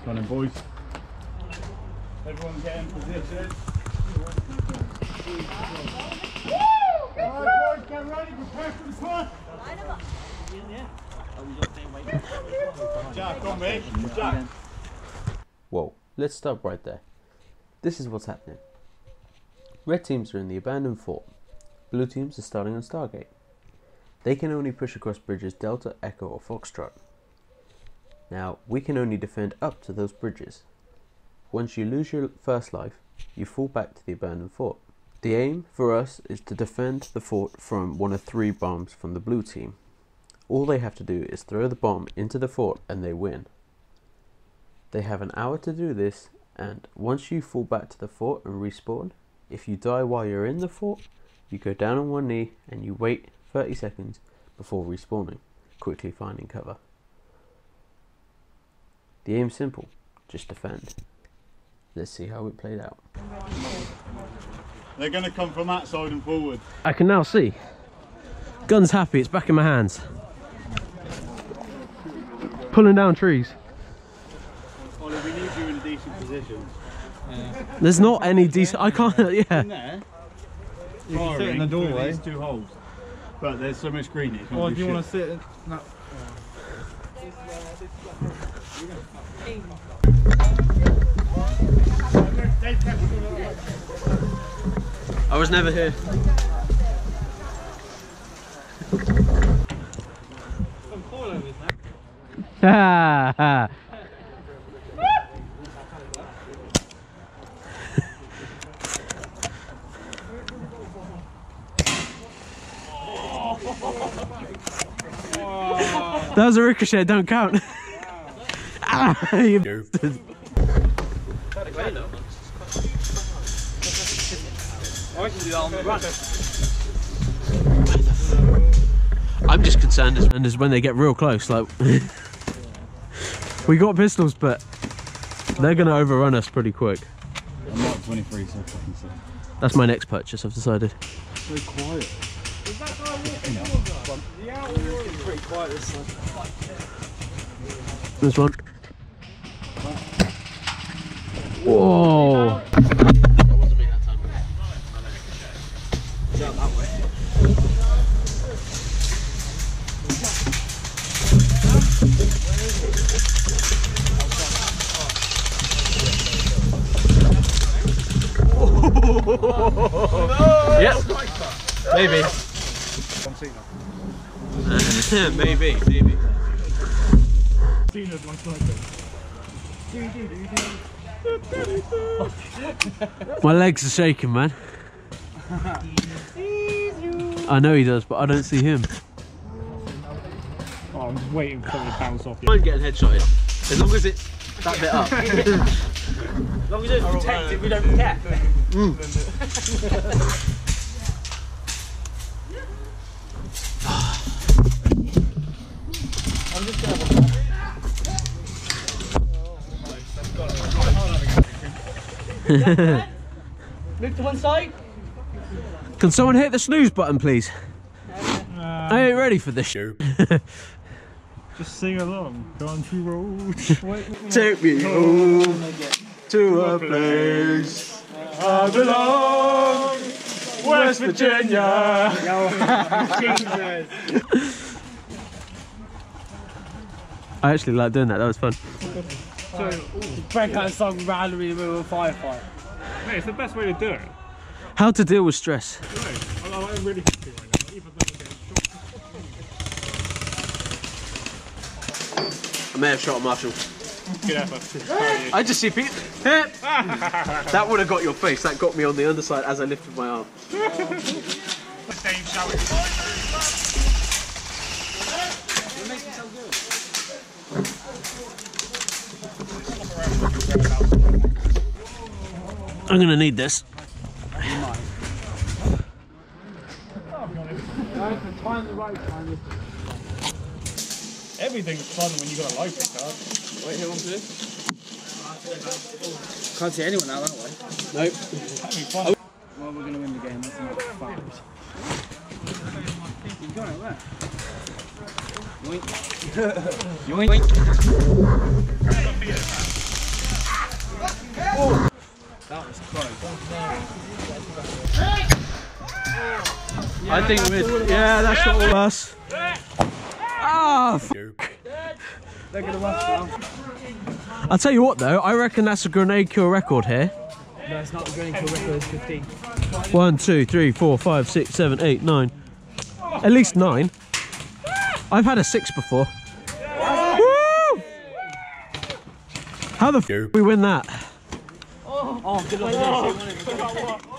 Come on in, boys. Everyone get in position. Alright, boys, get ready. Prepare for the push. Jack, on me. Jack. Whoa, let's stop right there. This is what's happening. Red teams are in the abandoned fort. Blue teams are starting on Stargate. They can only push across bridges Delta, Echo or Foxtrot. Now, we can only defend up to those bridges. Once you lose your first life, you fall back to the abandoned fort. The aim for us is to defend the fort from one of 3 bombs from the blue team. All they have to do is throw the bomb into the fort and they win. They have an hour to do this, and once you fall back to the fort and respawn, if you die while you're in the fort, you go down on one knee and you wait 30 seconds before respawning, quickly finding cover. The aim's simple, just defend. Let's see how it played out. They're going to come from that side and forward. I can now see. Gun's happy, it's back in my hands. Pulling down trees. Ollie, we need you in a decent position. There's not any decent. I can't. Yeah. In there, you can sit in the doorway. These 2 holes. But there's so much green here. Oh, do you want to sit in? No. I was never here. Ha ha. That was a ricochet, don't count. You I'm just concerned as when they get real close, like we got pistols, but they're gonna overrun us pretty quick. I'm not 23, so I can see. That's my next purchase, I've decided. So quiet. Is that guy walking towards us? Yeah, it's pretty quiet this side. There's one. Whoa! That wasn't me that time. Jump that way. Yeah, maybe. maybe. My legs are shaking, man. I know he does, but I don't see him. Oh, I'm just waiting for someone to bounce off you. I'm getting headshotted. As long as it's that bit up. As long as it's protected, we don't care. I'm just going to move to one side. Can someone hit the snooze button, please? I ain't ready for this show. Just sing along. Country road. Take me home to a place I belong, West Virginia. I actually like doing that. That was fun. So, break out a song randomly in the middle of a firefight. Mate, it's the best way to do it. How to deal with stress. No, I'm really happy right now, even though I'm getting shot. I may have shot a marshal. Good effort. I just see people. That would have got your face. That got me on the underside as I lifted my arm. I'm gonna need this. Everything's fun when you got a life pick up. Wait, who wants this? Can't see anyone out that way. Nope. That'd be fun. Well, we're going to win the game. That's not fun. You got it there. Yoink. Oh. That was close. I think yeah, that's what all us. Ah, They're gonna rush now. I'll tell you what though, I reckon that's a grenade kill record here. No, it's not. The grenade kill record is 15. 1, 2, 3, 4, 5, 6, 7, 8, 9. At least 9. I've had a 6 before. Woo! How the f we win that? Oh, good luck.